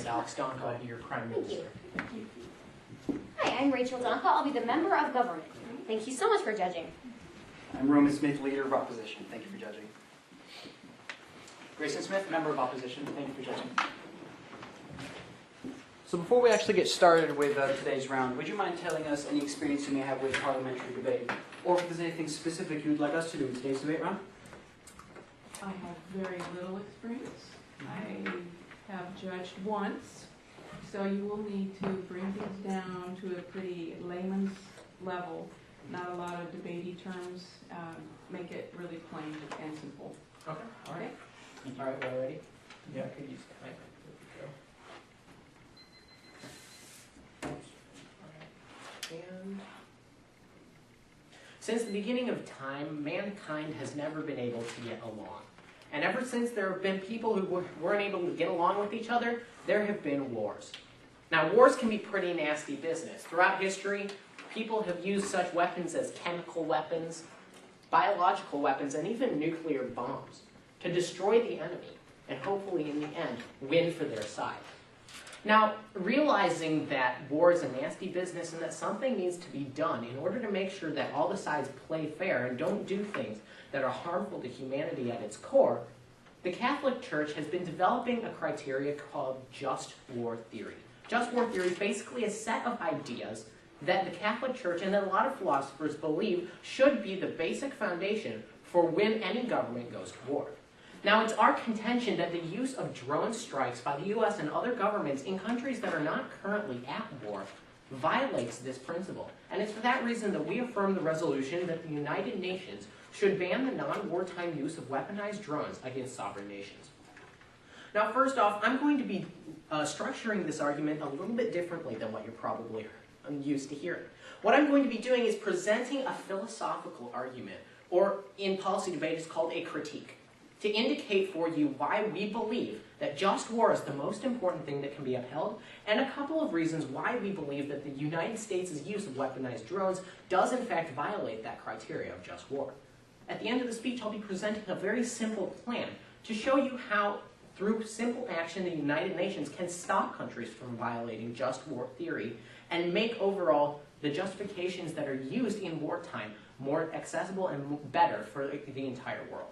Alex Donka. I'll be your Prime Minister. Thank you. Hi, I'm Rachel Donka. I'll be the member of government. Thank you so much for judging. I'm Roman Smith, leader of opposition. Thank you for judging. Grayson Smith, member of opposition. Thank you for judging. So before we actually get started with today's round, would you mind telling us any experience you may have with parliamentary debate? Or if there's anything specific you would like us to do in today's debate round? I have very little experience. I have judged once, so you will need to bring things down to a pretty layman's level, not a lot of debatey terms, make it really plain and simple. Okay, all right. All right, we're ready? Yeah, I could use time. And since the beginning of time, mankind has never been able to get along. And ever since there have been people who weren't able to get along with each other, there have been wars. Now, wars can be pretty nasty business. Throughout history, people have used such weapons as chemical weapons, biological weapons, and even nuclear bombs to destroy the enemy and hopefully, in the end, win for their side. Now, realizing that war is a nasty business and that something needs to be done in order to make sure that all the sides play fair and don't do things that are harmful to humanity at its core, the Catholic Church has been developing a criteria called just war theory. Just war theory is basically a set of ideas that the Catholic Church and a lot of philosophers believe should be the basic foundation for when any government goes to war. Now, it's our contention that the use of drone strikes by the U.S. and other governments in countries that are not currently at war violates this principle. And it's for that reason that we affirm the resolution that the United Nations should ban the non-wartime use of weaponized drones against sovereign nations. Now, first off, I'm going to be structuring this argument a little bit differently than what you're probably used to hearing. What I'm going to be doing is presenting a philosophical argument, or in policy debate it's called a critique, to indicate for you why we believe that just war is the most important thing that can be upheld, and a couple of reasons why we believe that the United States' use of weaponized drones does in fact violate that criteria of just war. At the end of the speech, I'll be presenting a very simple plan to show you how, through simple action, the United Nations can stop countries from violating just war theory and make overall the justifications that are used in wartime more accessible and better for the entire world.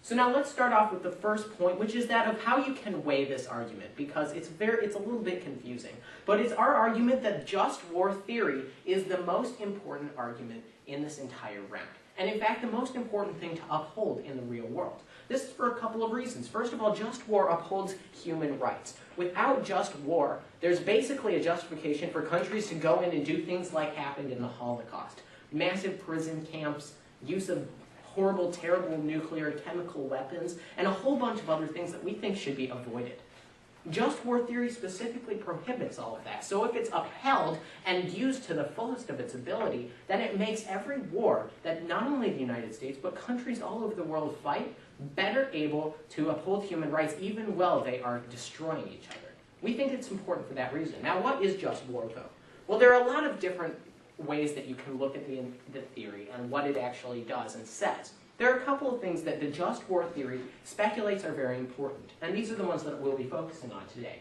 So now let's start off with the first point, which is that of how you can weigh this argument, because it's a little bit confusing. But it's our argument that just war theory is the most important argument in this entire round. And in fact, the most important thing to uphold in the real world. This is for a couple of reasons. First of all, just war upholds human rights. Without just war, there's basically a justification for countries to go in and do things like happened in the Holocaust. Massive prison camps, use of horrible, terrible nuclear and chemical weapons, and a whole bunch of other things that we think should be avoided. Just war theory specifically prohibits all of that. So if it's upheld and used to the fullest of its ability, then it makes every war that not only the United States, but countries all over the world fight, better able to uphold human rights even while they are destroying each other. We think it's important for that reason. Now, what is just war, though? Well, there are a lot of different ways that you can look at the theory and what it actually does and says. There are a couple of things that the just war theory speculates are very important, and these are the ones that we'll be focusing on today.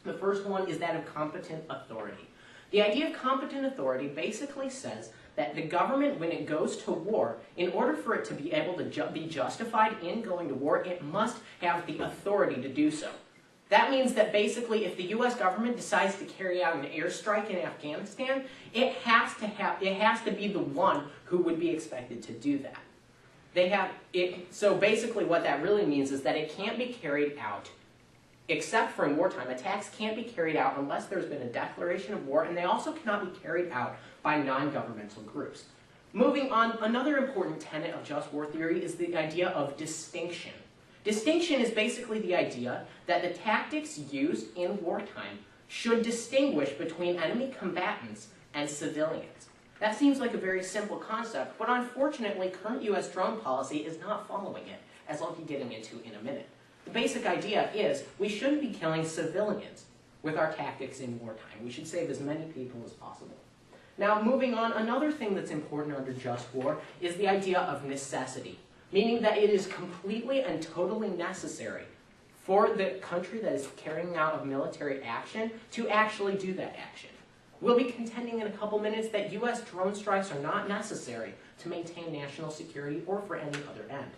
The first one is that of competent authority. The idea of competent authority basically says that the government, when it goes to war, in order for it to be able to be justified in going to war, it must have the authority to do so. That means that basically if the U.S. government decides to carry out an airstrike in Afghanistan, it has to be the one who would be expected to do that. So basically what that really means is that it can't be carried out, except for in wartime. Attacks can't be carried out unless there's been a declaration of war, and they also cannot be carried out by non-governmental groups. Moving on, another important tenet of just war theory is the idea of distinction. Distinction is basically the idea that the tactics used in wartime should distinguish between enemy combatants and civilians. That seems like a very simple concept, but unfortunately, current U.S. drone policy is not following it, as I'll be getting into in a minute. The basic idea is we shouldn't be killing civilians with our tactics in wartime. We should save as many people as possible. Now, moving on, another thing that's important under just war is the idea of necessity, meaning that it is completely and totally necessary for the country that is carrying out a military action to actually do that action. We'll be contending in a couple minutes that U.S. drone strikes are not necessary to maintain national security or for any other end.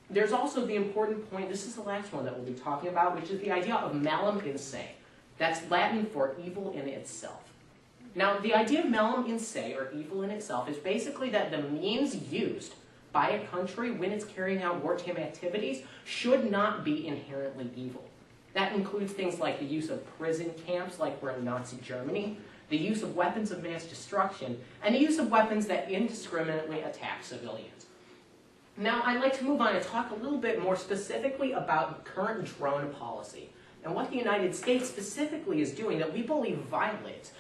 There's also the important point, this is the last one that we'll be talking about, which is the idea of malum in se. That's Latin for evil in itself. Now, the idea of malum in se, or evil in itself, is basically that the means used by a country when it's carrying out wartime activities should not be inherently evil. That includes things like the use of prison camps, like we're in Nazi Germany, the use of weapons of mass destruction, and the use of weapons that indiscriminately attack civilians. Now, I'd like to move on and talk a little bit more specifically about current drone policy and what the United States specifically is doing that we believe violates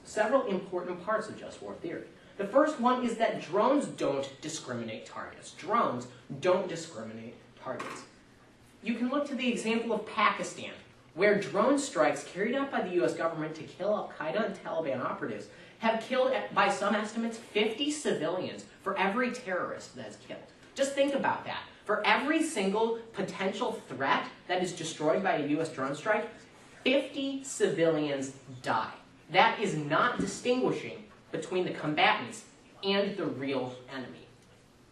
several important parts of just war theory. The first one is that drones don't discriminate targets. Drones don't discriminate targets. You can look to the example of Pakistan, where drone strikes carried out by the U.S. government to kill al-Qaeda and Taliban operatives have killed, by some estimates, 50 civilians for every terrorist that's killed. Just think about that. For every single potential threat that is destroyed by a U.S. drone strike, 50 civilians die. That is not distinguishing between the combatants and the real enemy.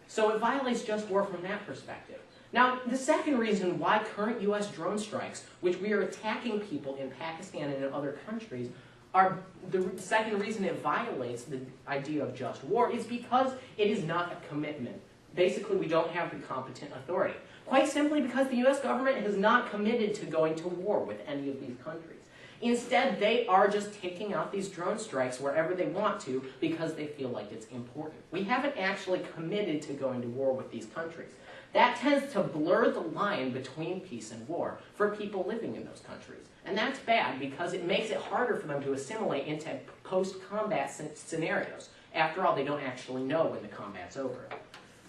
So it violates just war from that perspective. Now, the second reason why current U.S. drone strikes, which we are attacking people in Pakistan and in other countries, the second reason it violates the idea of just war is because it is not a commitment. Basically, we don't have the competent authority. Quite simply because the U.S. government has not committed to going to war with any of these countries. Instead, they are just taking out these drone strikes wherever they want to because they feel like it's important. We haven't actually committed to going to war with these countries. That tends to blur the line between peace and war for people living in those countries. And that's bad because it makes it harder for them to assimilate into post-combat scenarios. After all, they don't actually know when the combat's over.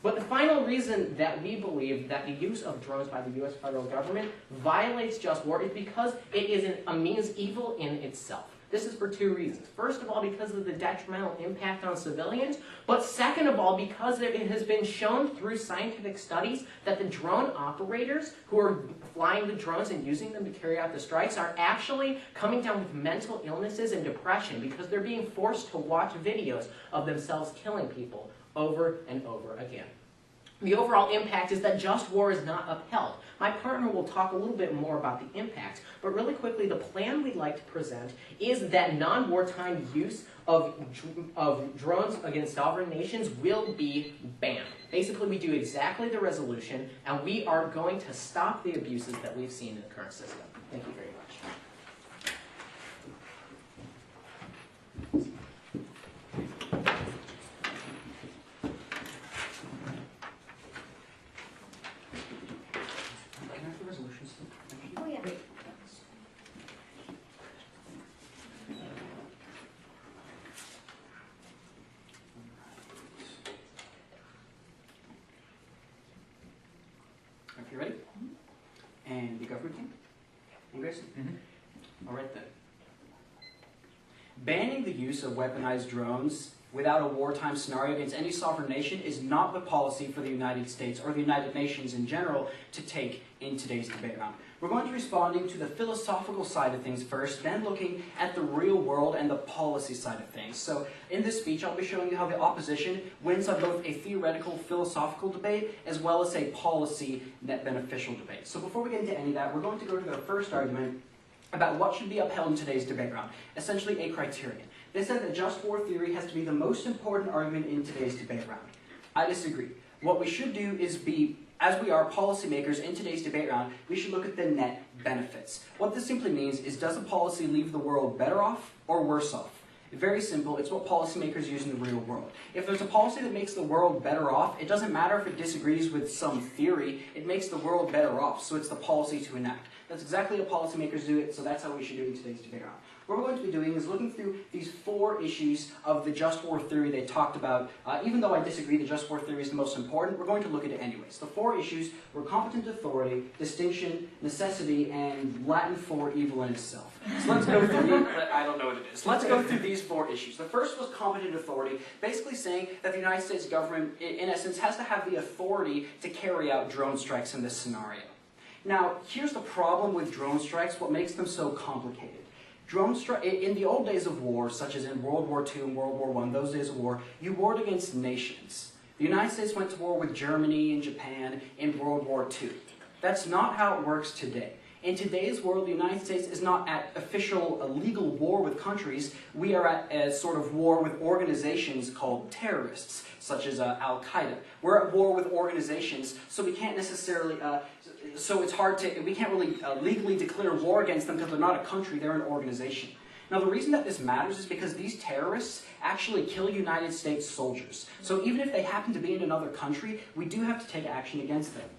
But the final reason that we believe that the use of drones by the U.S. federal government violates just war is because it is a means evil in itself. This is for two reasons. First of all, because of the detrimental impact on civilians, but second of all, because it has been shown through scientific studies that the drone operators who are flying the drones and using them to carry out the strikes are actually coming down with mental illnesses and depression because they're being forced to watch videos of themselves killing people over and over again. The overall impact is that just war is not upheld. My partner will talk a little bit more about the impact, but really quickly, the plan we'd like to present is that non-wartime use of drones against sovereign nations will be banned. Basically, we do exactly the resolution, and we are going to stop the abuses that we've seen in the current system. Thank you very much. Oh, yeah. Okay, ready? And the government team? And Grayson? All right then. Banning the use of weaponized drones without a wartime scenario against any sovereign nation is not the policy for the United States or the United Nations in general to take in today's debate round. We're going to be responding to the philosophical side of things first, then looking at the real world and the policy side of things. So in this speech, I'll be showing you how the opposition wins on both a theoretical philosophical debate as well as a policy net beneficial debate. So before we get into any of that, we're going to go to the first argument about what should be upheld in today's debate round, essentially a criterion. They said that just war theory has to be the most important argument in today's debate round. I disagree. What we should do is as we are policymakers in today's debate round, we should look at the net benefits. What this simply means is, does a policy leave the world better off or worse off? Very simple, it's what policymakers use in the real world. If there's a policy that makes the world better off, it doesn't matter if it disagrees with some theory, it makes the world better off, so it's the policy to enact. That's exactly how policymakers do it, so that's how we should do it in today's debate round. What we're going to be doing is looking through these 4 issues of the just war theory they talked about. Even though I disagree that just war theory is the most important, we're going to look at it anyways. The 4 issues were competent authority, distinction, necessity, and Latin for evil in itself. So let's go through I don't know what it is. Let's go through these 4 issues. The first was competent authority, basically saying that the United States government, in essence, has to have the authority to carry out drone strikes in this scenario. Now, here's the problem with drone strikes, what makes them so complicated. In the old days of war, such as in World War II and World War I, those days of war, you warred against nations. The United States went to war with Germany and Japan in World War II. That's not how it works today. In today's world, the United States is not at official, legal war with countries. We are at a sort of war with organizations called terrorists, such as Al-Qaeda. We're at war with organizations, so we can't necessarily, we can't really legally declare war against them because they're not a country, they're an organization. Now, the reason that this matters is because these terrorists actually kill United States soldiers. So even if they happen to be in another country, we do have to take action against them.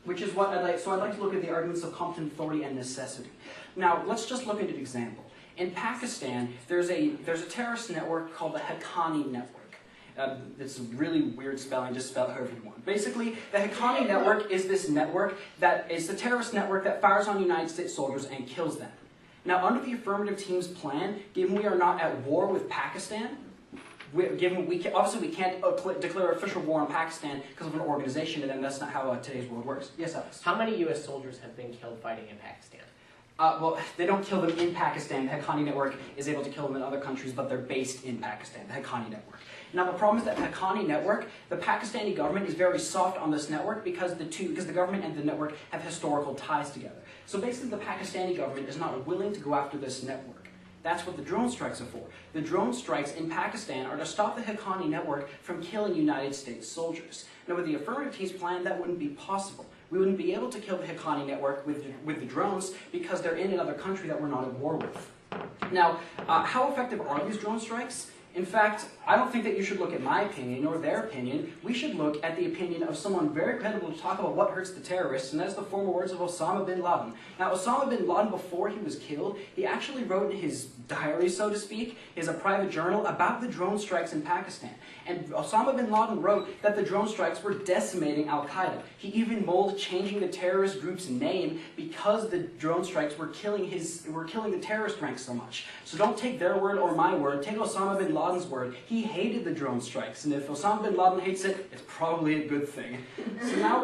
Which is what I'd like to look at the arguments of competent authority and necessity. Now, let's just look at an example. In Pakistan, there's a terrorist network called the Haqqani Network. It's a really weird spelling, just spell it however you want. Basically, the Haqqani Network is this network that is the terrorist network that fires on United States soldiers and kills them. Now, under the affirmative team's plan, given we are not at war with Pakistan, obviously we can't declare official war on Pakistan because of an organization, and that's not how today's world works. Yes, Alex? How many U.S. soldiers have been killed fighting in Pakistan? Well, they don't kill them in Pakistan. The Haqqani Network is able to kill them in other countries, but they're based in Pakistan, the Haqqani Network. Now, the problem is that the Haqqani Network, the Pakistani government is very soft on this network because the government and the network have historical ties together. So basically, the Pakistani government is not willing to go after this network. That's what the drone strikes are for. The drone strikes in Pakistan are to stop the Haqqani network from killing United States soldiers. Now, with the affirmative team's plan, that wouldn't be possible. We wouldn't be able to kill the Haqqani network with the drones because they're in another country that we're not at war with. Now, how effective are these drone strikes? In fact, I don't think that you should look at my opinion or their opinion. We should look at the opinion of someone very credible to talk about what hurts the terrorists, and that's the former words of Osama bin Laden. Now, Osama bin Laden, before he was killed, he actually wrote in his diary, so to speak, a private journal about the drone strikes in Pakistan. And Osama bin Laden wrote that the drone strikes were decimating Al-Qaeda. He even mulled changing the terrorist group's name because the drone strikes were killing the terrorist ranks so much. So don't take their word or my word. Take Osama bin Laden's word. He hated the drone strikes, and if Osama bin Laden hates it, it's probably a good thing. So now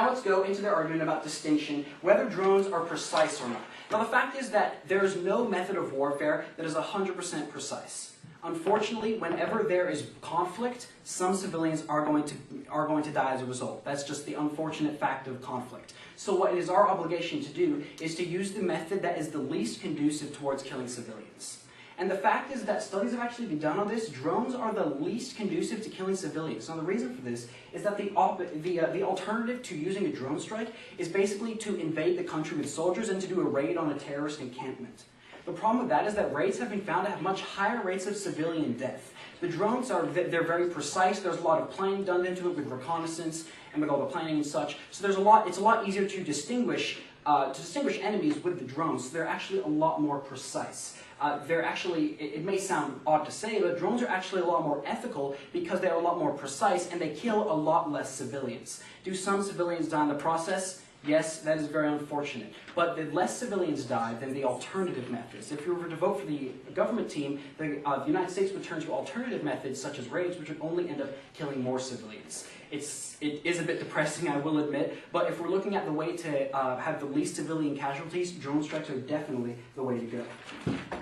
let's go into their argument about distinction, whether drones are precise or not. Now, the fact is that there is no method of warfare that is 100% precise. Unfortunately, whenever there is conflict, some civilians are going to die as a result. That's just the unfortunate fact of conflict. So what it is our obligation to do is to use the method that is the least conducive towards killing civilians. And the fact is that studies have actually been done on this. Drones are the least conducive to killing civilians. Now, the reason for this is that the alternative to using a drone strike is basically to invade the country with soldiers and to do a raid on a terrorist encampment. The problem with that is that raids have been found to have much higher rates of civilian death. The drones they're very precise. There's a lot of planning done into it with reconnaissance and with all the planning and such. So it's a lot easier to distinguish enemies with the drones. So they're actually a lot more precise. It may sound odd to say, but drones are actually a lot more ethical because they're a lot more precise and they kill a lot less civilians. Do some civilians die in the process? Yes, that is very unfortunate. But the less civilians die than the alternative methods. If you were to vote for the government team, the United States would turn to alternative methods such as raids, which would only end up killing more civilians. It is a bit depressing, I will admit, but if we're looking at the way to have the least civilian casualties, drone strikes are definitely the way to go.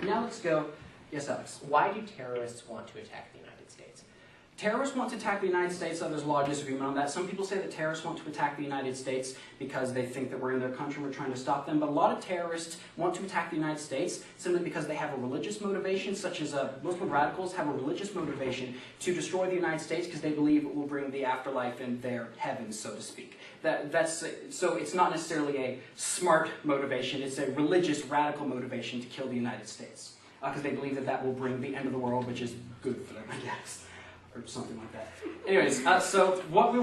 Now let's go. Yes, Alex? Why do terrorists want to attack the United States? Terrorists want to attack the United States, there's a lot of disagreement on that. Some people say that terrorists want to attack the United States because they think that we're in their country and we're trying to stop them. But a lot of terrorists want to attack the United States simply because they have a religious motivation, such as Muslim radicals have a religious motivation to destroy the United States because they believe it will bring the afterlife and their heaven, so to speak. So it's not necessarily a smart motivation, it's a religious, radical motivation to kill the United States. Because they believe that that will bring the end of the world, which is good for them, I guess. Or something like that. Anyways, so what I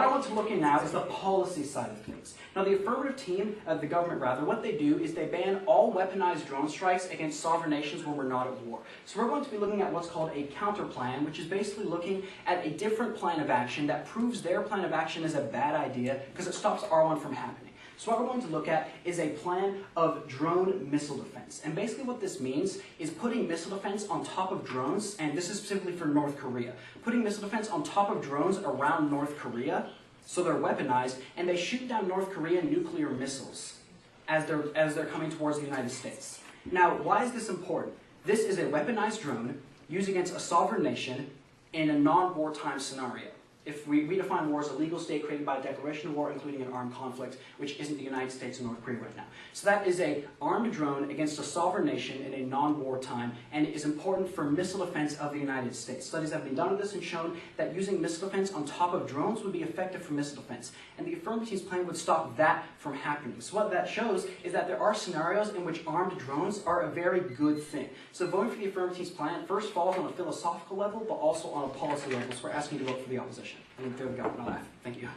want to look in now is the policy side of things. Now, the affirmative team, the government rather, what they do is they ban all weaponized drone strikes against sovereign nations when we're not at war. So we're going to be looking at what's called a counter plan, which is basically looking at a different plan of action that proves their plan of action is a bad idea because it stops our one from happening. So what we're going to look at is a plan of drone missile defense. And basically what this means is putting missile defense on top of drones, and this is specifically for North Korea. Putting missile defense on top of drones around North Korea So they're weaponized, and they shoot down North Korean nuclear missiles as they're coming towards the United States. Now, why is this important? This is a weaponized drone used against a sovereign nation in a non-wartime scenario. If we define war as a legal state created by a declaration of war, including an armed conflict, which isn't the United States and North Korea right now. So that is an armed drone against a sovereign nation in a non-war time, and it is important for missile defense of the United States. Studies have been done on this and shown that using missile defense on top of drones would be effective for missile defense. And the affirmative team's plan would stop that from happening. So what that shows is that there are scenarios in which armed drones are a very good thing. So voting for the affirmative team's plan first falls on a philosophical level, but also on a policy level. So we're asking you to vote for the opposition. And there we go, no laugh. Thank you.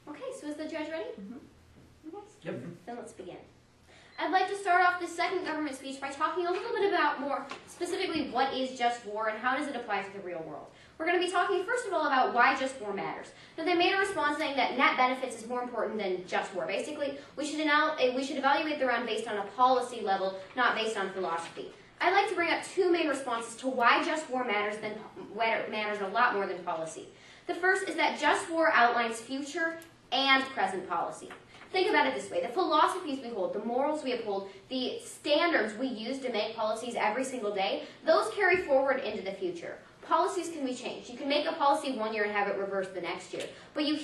Okay, so is the judge ready? Yes. Yep. Then let's begin. I'd like to start off this second government speech by talking a little bit about more specifically what is just war and how does it apply to the real world. We're going to be talking first of all about why just war matters. Now they made a response saying that net benefits is more important than just war. Basically, we should evaluate the round based on a policy level, not based on philosophy. I'd like to bring up two main responses to why just war matters a lot more than policy. The first is that just war outlines future and present policy. Think about it this way. The philosophies we hold, the morals we uphold, the standards we use to make policies every single day, those carry forward into the future. Policies can be changed. You can make a policy one year and have it reversed the next year. But in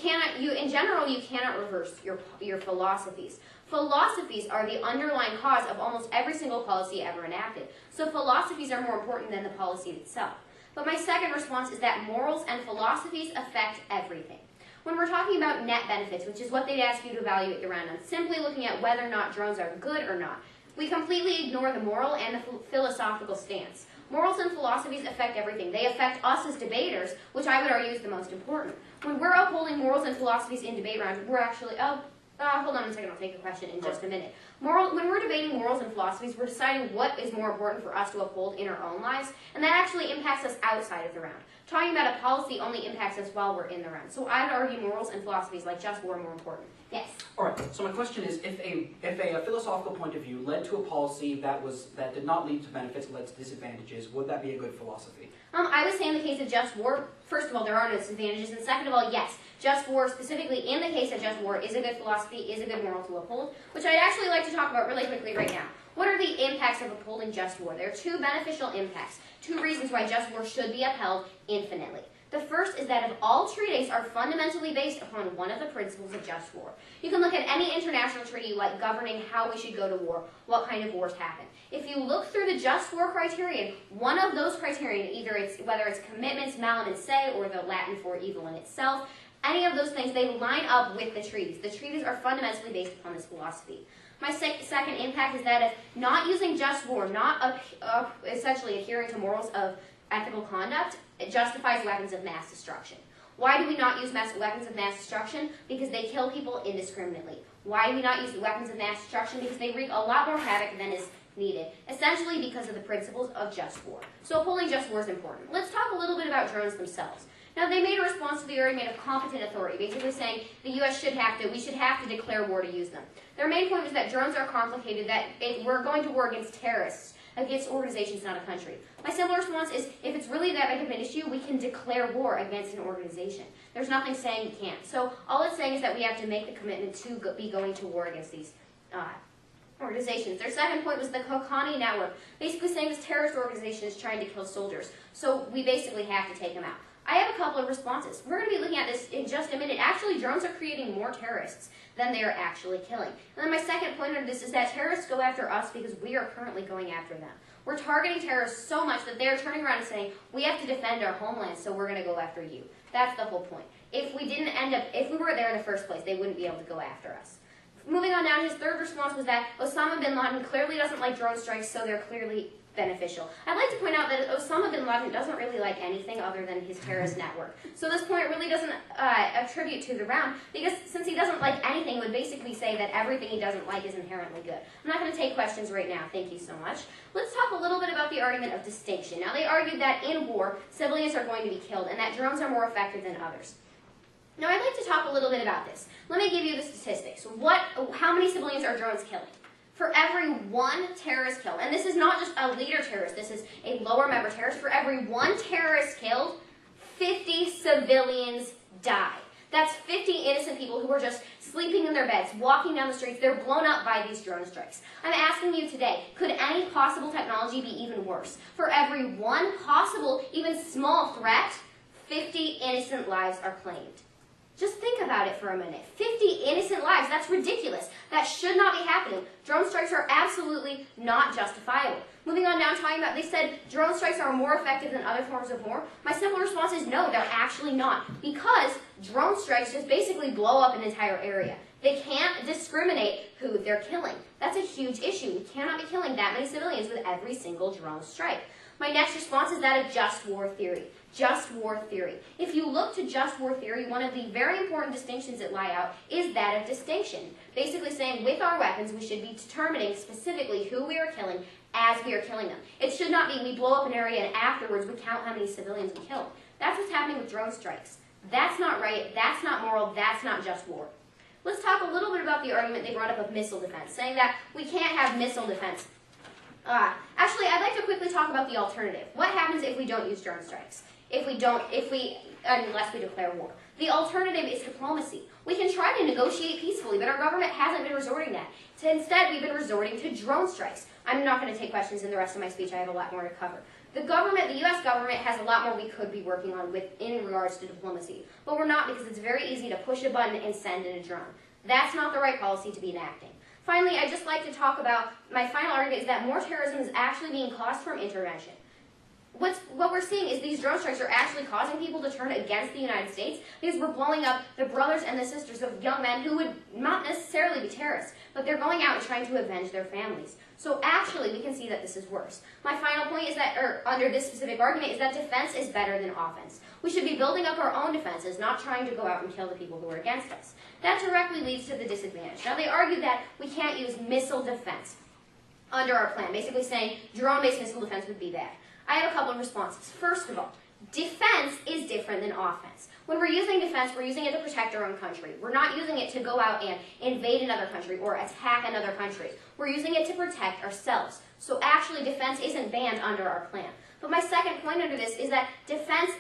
general, you cannot reverse your philosophies. Philosophies are the underlying cause of almost every single policy ever enacted. So philosophies are more important than the policy itself. But my second response is that morals and philosophies affect everything. When we're talking about net benefits, which is what they'd ask you to evaluate the round on, simply looking at whether or not drones are good or not, we completely ignore the moral and the philosophical stance. Morals and philosophies affect everything. They affect us as debaters, which I would argue is the most important. When we're upholding morals and philosophies in debate rounds, we're actually, hold on a second, I'll take a question in just a minute. When we're debating morals and philosophies, we're deciding what is more important for us to uphold in our own lives, and that actually impacts us outside of the round. Talking about a policy only impacts us while we're in the round. So I'd argue morals and philosophies like just war are more important. Yes? All right, so my question is, if a philosophical point of view led to a policy that did not lead to benefits, led to disadvantages, would that be a good philosophy? I would say in the case of just war, first of all, there are no disadvantages, and second of all, yes, just war, specifically in the case of just war, is a good philosophy, is a good moral to uphold, which I'd actually like to talk about really quickly right now. What are the impacts of upholding just war? There are two beneficial impacts, two reasons why just war should be upheld infinitely. The first is that if all treaties are fundamentally based upon one of the principles of just war. You can look at any international treaty like governing how we should go to war, what kind of wars happen. If you look through the just war criterion, one of those criterion, whether it's commitments, malum in se, or the Latin for evil in itself, any of those things, they line up with the treaties. The treaties are fundamentally based upon this philosophy. My second impact is that if not using just war, not essentially adhering to morals of ethical conduct, it justifies weapons of mass destruction. Why do we not use weapons of mass destruction? Because they kill people indiscriminately. Why do we not use weapons of mass destruction? Because they wreak a lot more havoc than is needed, essentially because of the principles of just war. So upholding just war is important. Let's talk a little bit about drones themselves. Now, they made a response to the argument of competent authority, basically saying the U.S. we should have to declare war to use them. Their main point was that drones are complicated, that if we're going to war against terrorists, against organizations, not a country. My simple response is, if it's really that big of an issue, we can declare war against an organization. There's nothing saying you can't. So all it's saying is that we have to make the commitment to be going to war against these organizations. Their second point was the Kokani network, basically saying this terrorist organization is trying to kill soldiers. So we basically have to take them out. I have a couple of responses. We're going to be looking at this in just a minute. Actually, drones are creating more terrorists than they are actually killing. And then my second point on this is that terrorists go after us because we are currently going after them. We're targeting terrorists so much that they're turning around and saying, we have to defend our homeland, so we're going to go after you. That's the whole point. If we were there in the first place, they wouldn't be able to go after us. Moving on down, his third response was that Osama bin Laden clearly doesn't like drone strikes, so they're clearly beneficial. I'd like to point out that Osama bin Laden doesn't really like anything other than his terrorist network. So this point really doesn't attribute to the round, because since he doesn't like anything, it would basically say that everything he doesn't like is inherently good. I'm not going to take questions right now. Thank you so much. Let's talk a little bit about the argument of distinction. Now, they argued that in war, civilians are going to be killed, and that drones are more effective than others. Now, I'd like to talk talk a little bit about this. Let me give you the statistics. How many civilians are drones killing? For every one terrorist killed, and this is not just a leader terrorist, this is a lower member terrorist, for every one terrorist killed, 50 civilians die. That's 50 innocent people who are just sleeping in their beds, walking down the streets. They're blown up by these drone strikes. I'm asking you today, could any possible technology be even worse? For every one possible, even small threat, 50 innocent lives are claimed. Just think about it for a minute. 50 innocent lives, that's ridiculous. That should not be happening. Drone strikes are absolutely not justifiable. Moving on down, talking about, they said drone strikes are more effective than other forms of war. My simple response is no, they're actually not. Because drone strikes just basically blow up an entire area. They can't discriminate who they're killing. That's a huge issue. We cannot be killing that many civilians with every single drone strike. My next response is that of just war theory. Just war theory. If you look to just war theory, one of the very important distinctions that lie out is that of distinction. Basically saying with our weapons, we should be determining specifically who we are killing as we are killing them. It should not be we blow up an area and afterwards we count how many civilians we killed. That's what's happening with drone strikes. That's not right, that's not moral, that's not just war. Let's talk a little bit about the argument they brought up of missile defense, saying that we can't have missile defense. Actually, I'd like to quickly talk about the alternative. What happens if we don't use drone strikes? Unless we declare war. The alternative is diplomacy. We can try to negotiate peacefully, but our government hasn't been resorting to that. Instead, we've been resorting to drone strikes. I'm not going to take questions in the rest of my speech. I have a lot more to cover. The U.S. government has a lot more we could be working on in regards to diplomacy, but we're not because it's very easy to push a button and send in a drone. That's not the right policy to be enacting. Finally, I'd just like to talk about, my final argument is that more terrorism is actually being caused from intervention. What we're seeing is these drone strikes are actually causing people to turn against the United States because we're blowing up the brothers and the sisters of young men who would not necessarily be terrorists, but they're going out and trying to avenge their families. So actually, we can see that this is worse. My final point is that, under this specific argument, is that defense is better than offense. We should be building up our own defenses, not trying to go out and kill the people who are against us. That directly leads to the disadvantage. Now, they argue that we can't use missile defense under our plan, basically saying drone-based missile defense would be bad. I have a couple of responses. First of all, defense is different than offense. When we're using defense, we're using it to protect our own country. We're not using it to go out and invade another country or attack another country. We're using it to protect ourselves. So actually, defense isn't banned under our plan. But my second point under this is that defense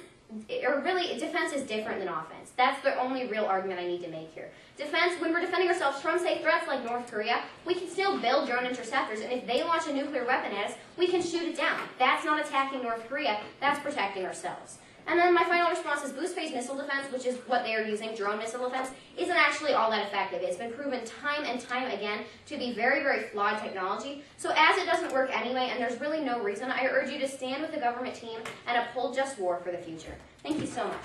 is different than offense. That's the only real argument I need to make here. Defense, when we're defending ourselves from, say, threats like North Korea, we can still build drone interceptors, and if they launch a nuclear weapon at us, we can shoot it down. That's not attacking North Korea, that's protecting ourselves. And then my final response is boost-based missile defense, which is what they are using, drone missile defense, isn't actually all that effective. It's been proven time and time again to be very, very flawed technology. So as it doesn't work anyway, and there's really no reason, I urge you to stand with the government team and uphold just war for the future. Thank you so much.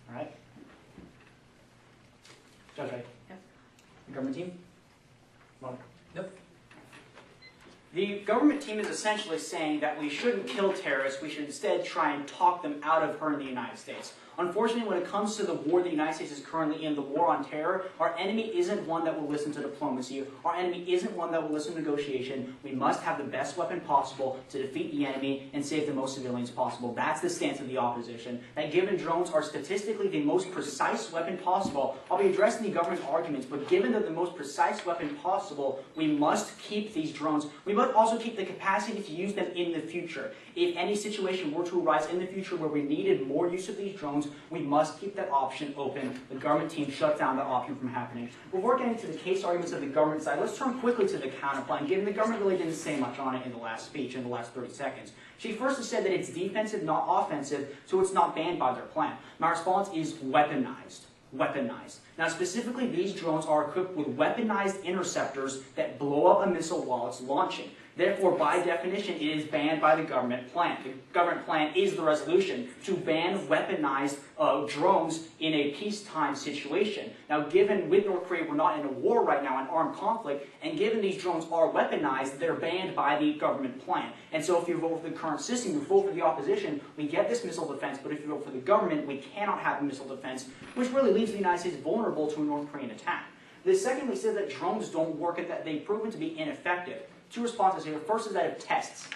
All right. Judge, right? Yes. The government team? Well, yep. The government team is essentially saying that we shouldn't kill terrorists, we should instead try and talk them out of her in the United States. Unfortunately, when it comes to the war the United States is currently in, the war on terror, our enemy isn't one that will listen to diplomacy. Our enemy isn't one that will listen to negotiation. We must have the best weapon possible to defeat the enemy and save the most civilians possible. That's the stance of the opposition. That given drones are statistically the most precise weapon possible, I'll be addressing the government's arguments, but given that the most precise weapon possible, we must keep these drones. We must also keep the capacity to use them in the future. If any situation were to arise in the future where we needed more use of these drones, we must keep that option open. The government team shut down that option from happening. Before getting to the case arguments of the government side, let's turn quickly to the counterplan, given the government really didn't say much on it in the last speech, in the last 30 seconds. She first said that it's defensive, not offensive, so it's not banned by their plan. My response is weaponized. Weaponized. Now, specifically, these drones are equipped with weaponized interceptors that blow up a missile while it's launching. Therefore, by definition, it is banned by the government plan. The government plan is the resolution to ban weaponized drones in a peacetime situation. Now, given with North Korea, we're not in a war right now, an armed conflict, and given these drones are weaponized, they're banned by the government plan. And so if you vote for the current system, you vote for the opposition, we get this missile defense, but if you vote for the government, we cannot have a missile defense, which really leaves the United States vulnerable to a North Korean attack. They secondly said that drones don't work and that they've proven to be ineffective. Two responses here. First is that of tests.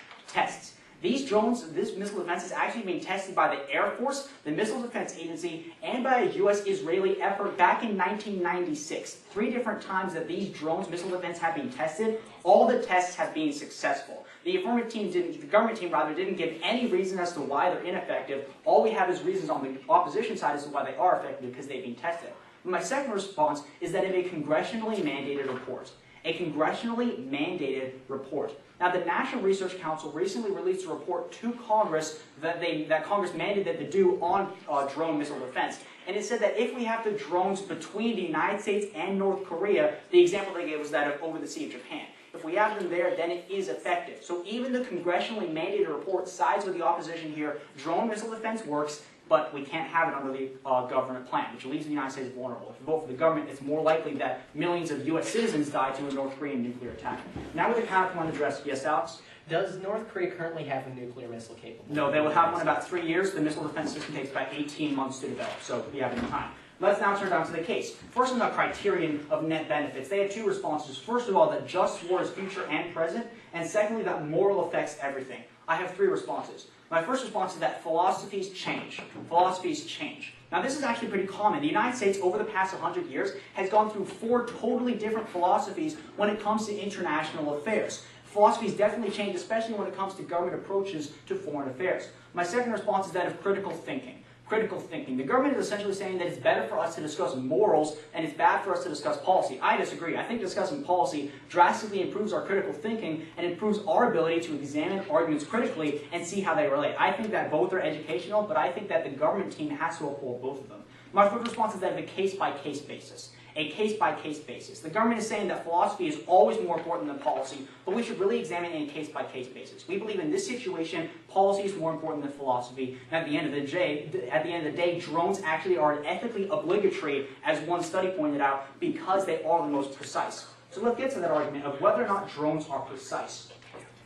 These drones, this missile defense is actually being tested by the Air Force, the Missile Defense Agency, and by a U.S.-Israeli effort back in 1996. 3 different times that these drones, missile defense, have been tested. All the tests have been successful. The government team didn't give any reason as to why they're ineffective. All we have is reasons on the opposition side as to why they are effective, because they've been tested. My second response is that of a congressionally mandated report. A congressionally mandated report. Now, the National Research Council recently released a report to Congress that Congress mandated that they do on drone missile defense. And it said that if we have the drones between the United States and North Korea, the example they gave was that of over the Sea of Japan. If we have them there, then it is effective. So even the congressionally mandated report sides with the opposition here. Drone missile defense works, but we can't have it under the government plan, which leaves the United States vulnerable. If you vote for the government, it's more likely that millions of U.S. citizens die to a North Korean nuclear attack. Now with the counterpoint address, yes, Alex? Does North Korea currently have a nuclear missile capable? No, they will have one in about 3 years. The missile defense system takes about 18 months to develop, so we have enough time. Let's now turn down to the case. First on the criterion of net benefits. They had 2 responses. First of all, that just war is future and present, and secondly, that moral affects everything. I have 3 responses. My first response is that philosophies change. Philosophies change. Now, this is actually pretty common. The United States, over the past 100 years, has gone through 4 totally different philosophies when it comes to international affairs. Philosophies definitely change, especially when it comes to government approaches to foreign affairs. My second response is that of critical thinking. Critical thinking. The government is essentially saying that it's better for us to discuss morals and it's bad for us to discuss policy. I disagree. I think discussing policy drastically improves our critical thinking and improves our ability to examine arguments critically and see how they relate. I think that both are educational, but I think that the government team has to uphold both of them. My third response is that of a case-by-case basis. A case-by-case basis. The government is saying that philosophy is always more important than policy, but we should really examine it in a case-by-case basis. We believe in this situation, policy is more important than philosophy. And at the end of the day, drones actually are ethically obligatory, as one study pointed out, because they are the most precise. So let's get to that argument of whether or not drones are precise.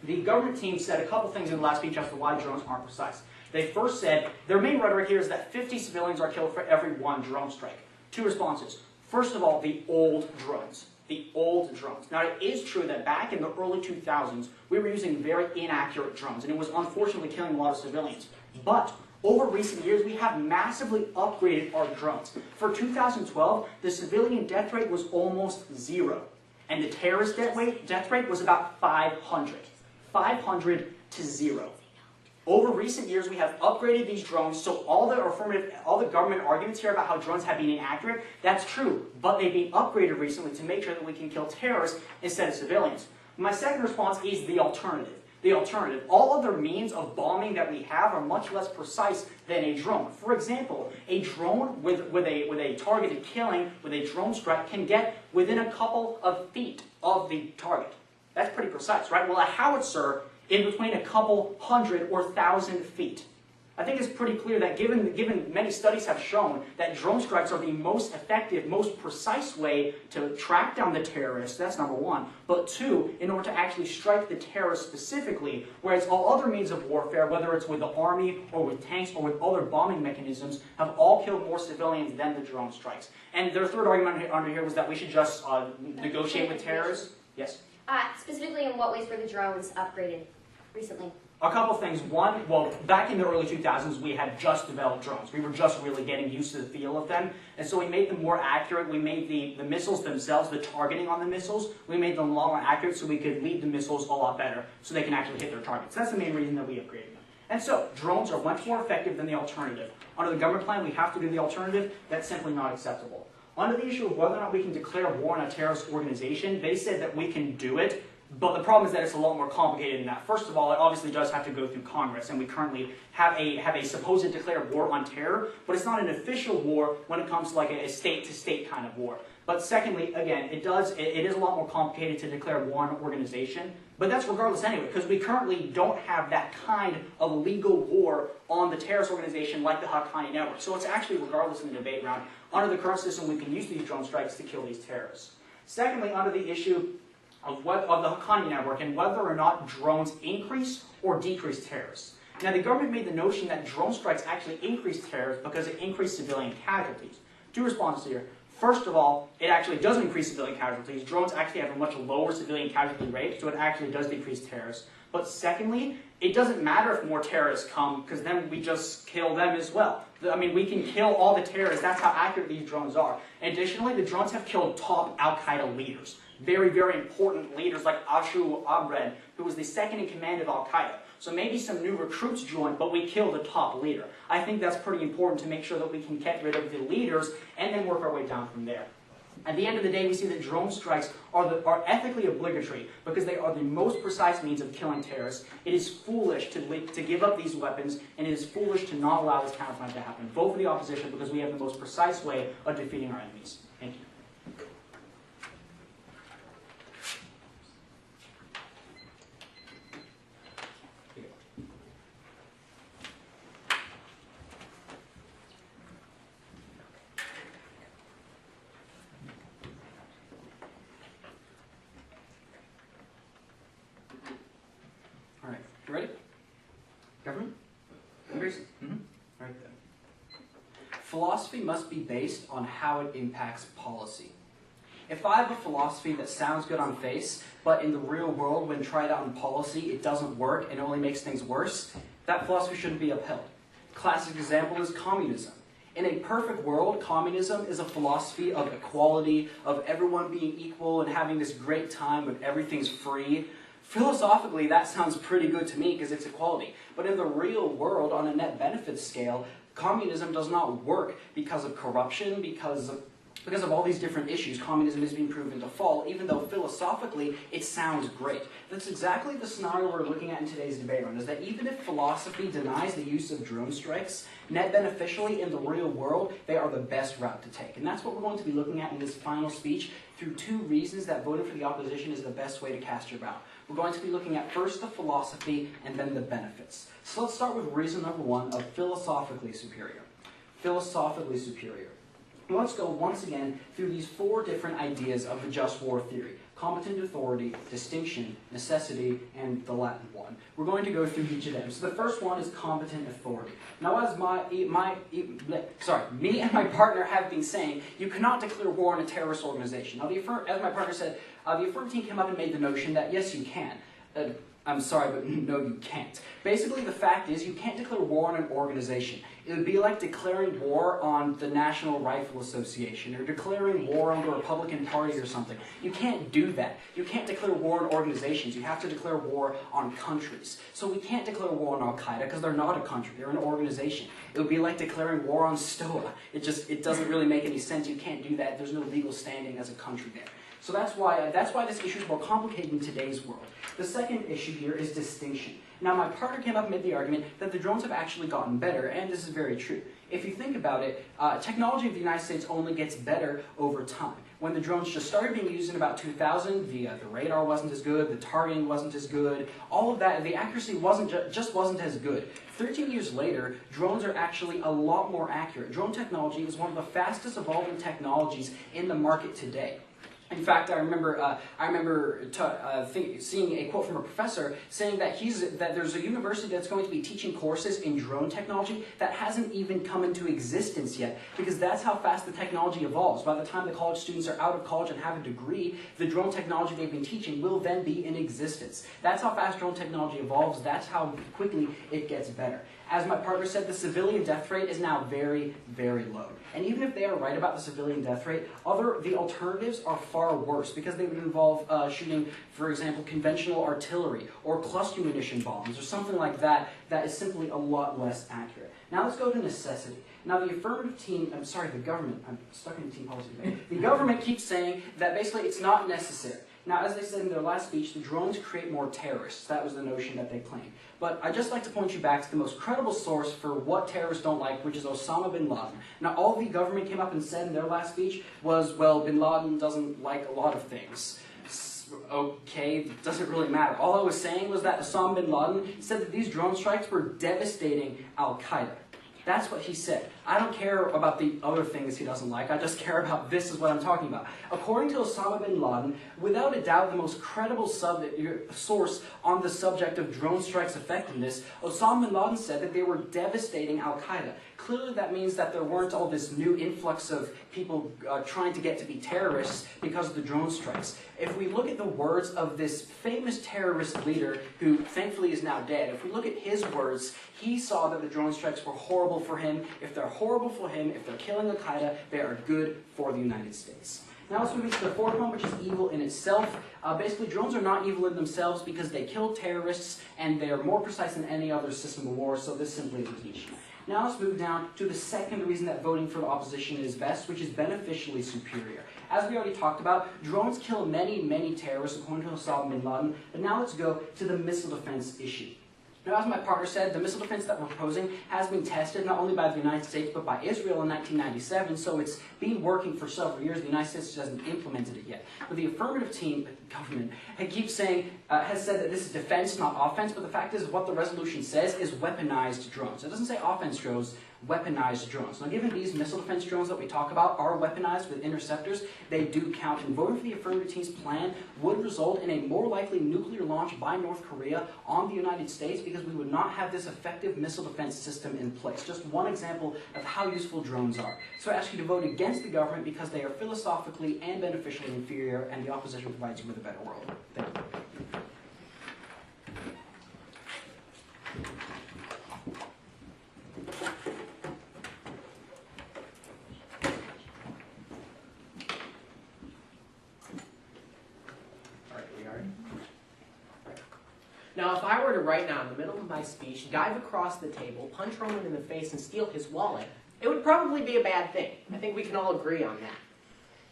The government team said a couple things in the last speech as to why drones aren't precise. They first said, their main rhetoric here is that 50 civilians are killed for every 1 drone strike. 2 responses. First of all, the old drones. The old drones. Now, it is true that back in the early 2000s, we were using very inaccurate drones, and it was unfortunately killing a lot of civilians. But over recent years, we have massively upgraded our drones. For 2012, the civilian death rate was almost 0, and the terrorist death rate was about 500. 500 to 0. Over recent years, we have upgraded these drones, so all the government arguments here about how drones have been inaccurate, that's true, but they've been upgraded recently to make sure that we can kill terrorists instead of civilians. My second response is the alternative. The alternative. All other means of bombing that we have are much less precise than a drone. For example, a drone with a targeted killing, with a drone strike, can get within a couple of feet of the target. That's pretty precise, right? Well, a howitzer in between a couple hundred or 1,000 feet. I think it's pretty clear that given many studies have shown that drone strikes are the most effective, most precise way to track down the terrorists, that's number 1. But 2, in order to actually strike the terrorists specifically, whereas all other means of warfare, whether it's with the army or with tanks or with other bombing mechanisms, have all killed more civilians than the drone strikes. And their third argument under here was that we should just negotiate with terrorists. Yes? Specifically, in what ways were the drones upgraded recently? A couple things. One, well, back in the early 2000s, we had just developed drones. We were just really getting used to the feel of them. And so we made them more accurate. We made the missiles themselves, the targeting on the missiles, we made them a lot more accurate so we could lead the missiles a lot better so they can actually hit their targets. That's the main reason that we upgraded them. And so, drones are much more effective than the alternative. Under the government plan, we have to do the alternative. That's simply not acceptable. Under the issue of whether or not we can declare war on a terrorist organization, they said that we can do it. But the problem is that it's a lot more complicated than that. First of all, it obviously does have to go through Congress, and we currently have a supposed declared war on terror, but it's not an official war when it comes to like a state-to-state kind of war. But secondly, again, it is a lot more complicated to declare war on an organization, but that's regardless anyway, because we currently don't have that kind of legal war on the terrorist organization like the Haqqani network. So it's actually regardless in the debate round. Under the current system, we can use these drone strikes to kill these terrorists. Secondly, under the issue of the Haqqani network and whether or not drones increase or decrease terrorists. Now, the government made the notion that drone strikes actually increase terrorists because it increased civilian casualties. 2 responses here. First of all, it actually does increase civilian casualties. Drones actually have a much lower civilian casualty rate, so it actually does decrease terrorists. But secondly, it doesn't matter if more terrorists come, because then we just kill them as well. I mean, we can kill all the terrorists. That's how accurate these drones are. Additionally, the drones have killed top Al-Qaeda leaders. Very, very important leaders like Ashu Abred, who was the second in command of Al-Qaeda. So maybe some new recruits joined, but we kill the top leader. I think that's pretty important to make sure that we can get rid of the leaders and then work our way down from there. At the end of the day, we see that drone strikes are ethically obligatory because they are the most precise means of killing terrorists. It is foolish to give up these weapons, and it is foolish to not allow this counterfeit to happen. Vote for the opposition because we have the most precise way of defeating our enemies. Thank you. All right, you ready? Government? Members? Mm-hmm. All right then. Philosophy must be based on how it impacts policy. If I have a philosophy that sounds good on face, but in the real world, when tried out in policy, it doesn't work and only makes things worse, that philosophy shouldn't be upheld. Classic example is communism. In a perfect world, communism is a philosophy of equality, of everyone being equal and having this great time when everything's free. Philosophically, that sounds pretty good to me because it's equality. But in the real world, on a net benefit scale, communism does not work because of corruption, because of all these different issues. Communism is being proven to fall, even though philosophically it sounds great. That's exactly the scenario we're looking at in today's debate on, is that even if philosophy denies the use of drone strikes, net beneficially in the real world, they are the best route to take. And that's what we're going to be looking at in this final speech through two reasons that voting for the opposition is the best way to cast your ballot. We're going to be looking at first the philosophy and then the benefits. So let's start with reason number one of philosophically superior. Philosophically superior. Let's go once again through these four different ideas of the just war theory. Competent authority, distinction, necessity, and the Latin one. We're going to go through each of them. So the first one is competent authority. Now as me and my partner have been saying, you cannot declare war on a terrorist organization. Now as my partner said, the affirmative team came up and made the notion that yes you can. I'm sorry, but no, you can't. Basically, the fact is you can't declare war on an organization. It would be like declaring war on the National Rifle Association or declaring war on the Republican Party or something. You can't do that. You can't declare war on organizations. You have to declare war on countries. So we can't declare war on Al-Qaeda because they're not a country. They're an organization. It would be like declaring war on STOA. It doesn't really make any sense. You can't do that. There's no legal standing as a country there. So that's why this issue is more complicated in today's world. The second issue here is distinction. Now my partner came up and made the argument that the drones have actually gotten better, and this is very true. If you think about it, technology of the United States only gets better over time. When the drones just started being used in about 2000, the radar wasn't as good, the targeting wasn't as good, all of that, the accuracy just wasn't as good. 13 years later, drones are actually a lot more accurate. Drone technology is one of the fastest evolving technologies in the market today. In fact, I remember seeing a quote from a professor saying that there's a university that's going to be teaching courses in drone technology that hasn't even come into existence yet, because that's how fast the technology evolves. By the time the college students are out of college and have a degree, the drone technology they've been teaching will then be in existence. That's how fast drone technology evolves. That's how quickly it gets better. As my partner said, the civilian death rate is now very, very low. And even if they are right about the civilian death rate, the alternatives are far worse because they would involve shooting, for example, conventional artillery or cluster munition bombs or something like that that is simply a lot less accurate. Now let's go to necessity. Now the affirmative team, the government, I'm stuck in team policy today. The government keeps saying that basically it's not necessary. Now, as they said in their last speech, the drones create more terrorists. That was the notion that they claimed. But I'd just like to point you back to the most credible source for what terrorists don't like, which is Osama bin Laden. Now, all the government came up and said in their last speech was, well, bin Laden doesn't like a lot of things. Okay, it doesn't really matter. All I was saying was that Osama bin Laden said that these drone strikes were devastating Al-Qaeda. That's what he said. I don't care about the other things he doesn't like. I just care about this is what I'm talking about. According to Osama bin Laden, without a doubt the most credible source on the subject of drone strikes' effectiveness, Osama bin Laden said that they were devastating Al-Qaeda. clearly that means that there weren't all this new influx of people trying to get to be terrorists because of the drone strikes. If we look at the words of this famous terrorist leader, who thankfully is now dead, if we look at his words, he saw that the drone strikes were horrible for him. If they're horrible for him, if they're killing Al-Qaeda, they are good for the United States. Now let's move into the fourth one, which is evil in itself. Basically, drones are not evil in themselves because they kill terrorists, and they are more precise than any other system of war, so this simply isn't an issue. Now let's move down to the second reason that voting for the opposition is best, which is beneficially superior. As we already talked about, drones kill many, many terrorists, according to Osama bin Laden, but now let's go to the missile defense issue. Now, as my partner said, the missile defense that we're proposing has been tested not only by the United States, but by Israel in 1997, so it's been working for several years. The United States just hasn't implemented it yet. But the affirmative team, government, keeps saying, has said that this is defense, not offense, but the fact is what the resolution says is weaponized drones. It doesn't say offense drones, weaponized drones. Now, given these missile defense drones that we talk about are weaponized with interceptors, they do count, and voting for the affirmative team's plan would result in a more likely nuclear launch by North Korea on the United States because we would not have this effective missile defense system in place. Just one example of how useful drones are. So I ask you to vote against the government because they are philosophically and beneficially inferior, and the opposition provides you with a better world. Thank you. Now, if I were to right now, in the middle of my speech, dive across the table, punch Roman in the face, and steal his wallet, it would probably be a bad thing. I think we can all agree on that.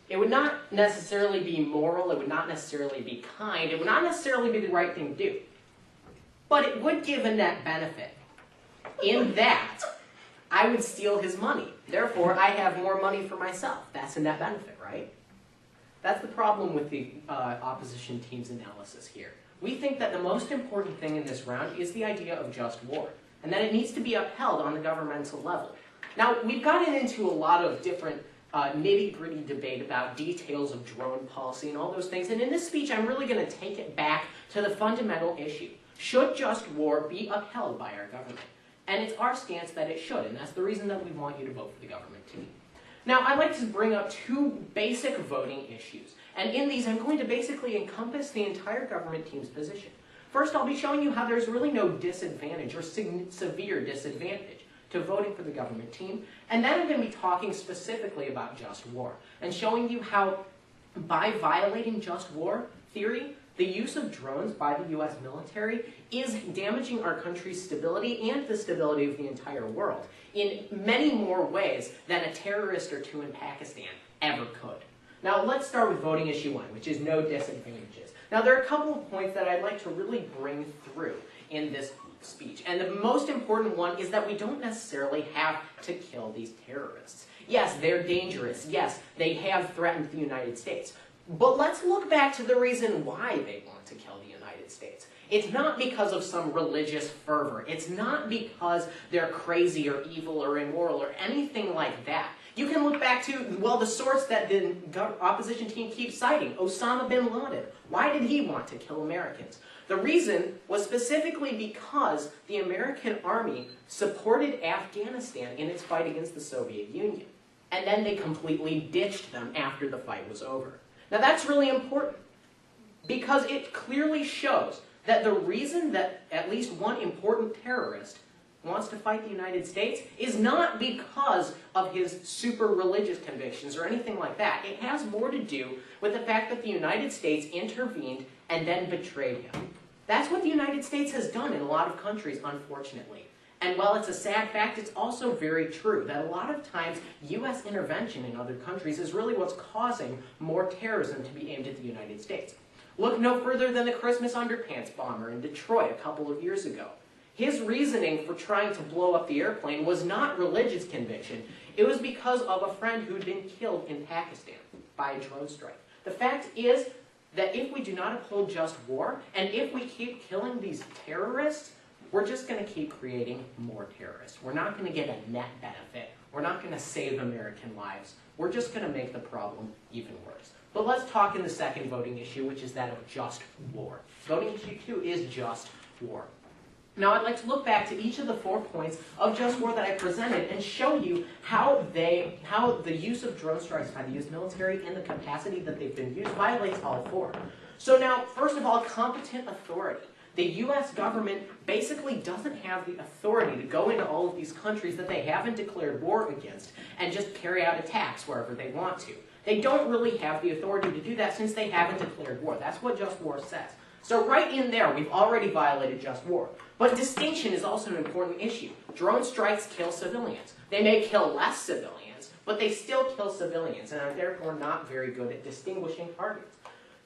It would not necessarily be moral, it would not necessarily be kind, it would not necessarily be the right thing to do. But it would give a net benefit. In that, I would steal his money. Therefore, I have more money for myself. That's a net benefit, right? That's the problem with the opposition team's analysis here. We think that the most important thing in this round is the idea of just war, and that it needs to be upheld on the governmental level. Now, we've gotten into a lot of different nitty-gritty debate about details of drone policy and all those things, and in this speech, I'm really going to take it back to the fundamental issue. Should just war be upheld by our government? And it's our stance that it should, and that's the reason that we want you to vote for the government team. Now, I'd like to bring up two basic voting issues. And in these, I'm going to basically encompass the entire government team's position. First, I'll be showing you how there's really no disadvantage or severe disadvantage to voting for the government team. And then I'm going to be talking specifically about just war and showing you how, by violating just war theory, the use of drones by the U.S. military is damaging our country's stability and the stability of the entire world in many more ways than a terrorist or two in Pakistan ever could. Now, let's start with voting issue one, which is no disadvantages. Now, there are a couple of points that I'd like to really bring through in this speech. And the most important one is that we don't necessarily have to kill these terrorists. Yes, they're dangerous. Yes, they have threatened the United States. But let's look back to the reason why they want to kill the United States. It's not because of some religious fervor. It's not because they're crazy or evil or immoral or anything like that. You can look back to, well, the source that the opposition team keeps citing, Osama bin Laden. Why did he want to kill Americans? The reason was specifically because the American army supported Afghanistan in its fight against the Soviet Union. And then they completely ditched them after the fight was over. Now that's really important because it clearly shows that the reason that at least one important terrorist wants to fight the United States is not because of his super religious convictions or anything like that. It has more to do with the fact that the United States intervened and then betrayed him. That's what the United States has done in a lot of countries, unfortunately. And while it's a sad fact, it's also very true that a lot of times U.S. intervention in other countries is really what's causing more terrorism to be aimed at the United States. Look no further than the Christmas underpants bomber in Detroit a couple of years ago. His reasoning for trying to blow up the airplane was not religious conviction. It was because of a friend who'd been killed in Pakistan by a drone strike. The fact is that if we do not uphold just war, and if we keep killing these terrorists, we're just going to keep creating more terrorists. We're not going to get a net benefit. We're not going to save American lives. We're just going to make the problem even worse. But let's talk in the second voting issue, which is that of just war. Voting issue 2 is just war. Now I'd like to look back to each of the 4 points of just war that I presented and show you how the use of drone strikes by the U.S. military in the capacity that they've been used violates all 4. So now, first of all, competent authority. The U.S. government basically doesn't have the authority to go into all of these countries that they haven't declared war against and just carry out attacks wherever they want to. They don't really have the authority to do that since they haven't declared war. That's what just war says. So right in there, we've already violated just war. But distinction is also an important issue. Drone strikes kill civilians. They may kill less civilians, but they still kill civilians and are therefore not very good at distinguishing targets.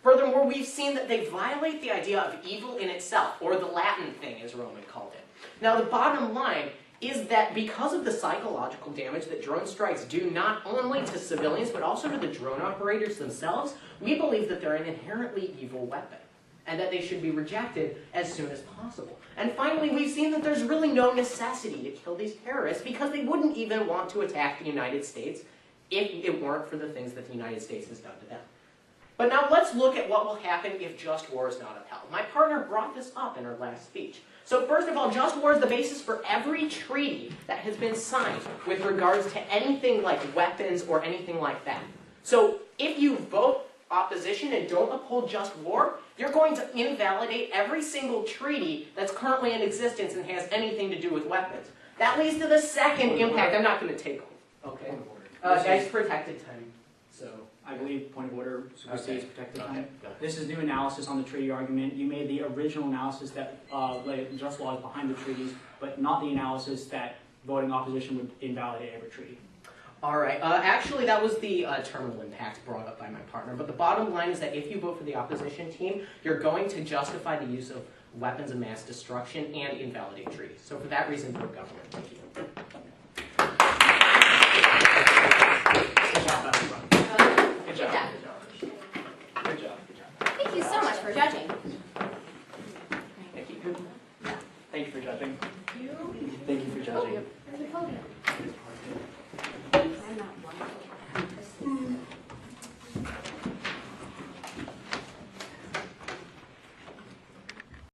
Furthermore, we've seen that they violate the idea of evil in itself, or the Latin thing, as Roman called it. Now, the bottom line is that because of the psychological damage that drone strikes do not only to civilians, but also to the drone operators themselves, we believe that they're an inherently evil weapon, and that they should be rejected as soon as possible. And finally, we've seen that there's really no necessity to kill these terrorists because they wouldn't even want to attack the United States if it weren't for the things that the United States has done to them. But now let's look at what will happen if just war is not upheld. My partner brought this up in her last speech. So first of all, just war is the basis for every treaty that has been signed with regards to anything like weapons or anything like that. So if you vote opposition and don't uphold just war, you're going to invalidate every single treaty that's currently in existence and has anything to do with weapons. That leads to the second impact. I'm not going to take on. Okay. Guys, protected time. So I believe point of order supersedes protected time. Okay. This is new analysis on the treaty argument. You made the original analysis that just law is behind the treaties, but not the analysis that voting opposition would invalidate every treaty. All right. Actually, that was the terminal impact brought up by my partner. But the bottom line is that if you vote for the opposition team, you're going to justify the use of weapons of mass destruction and invalidate treaties. So for that reason, vote government. Thank you. Good job, everyone. Good job. Good job. Thank you so much for judging. Thank you. Thank you for judging. You? Thank you for judging. There's a podium.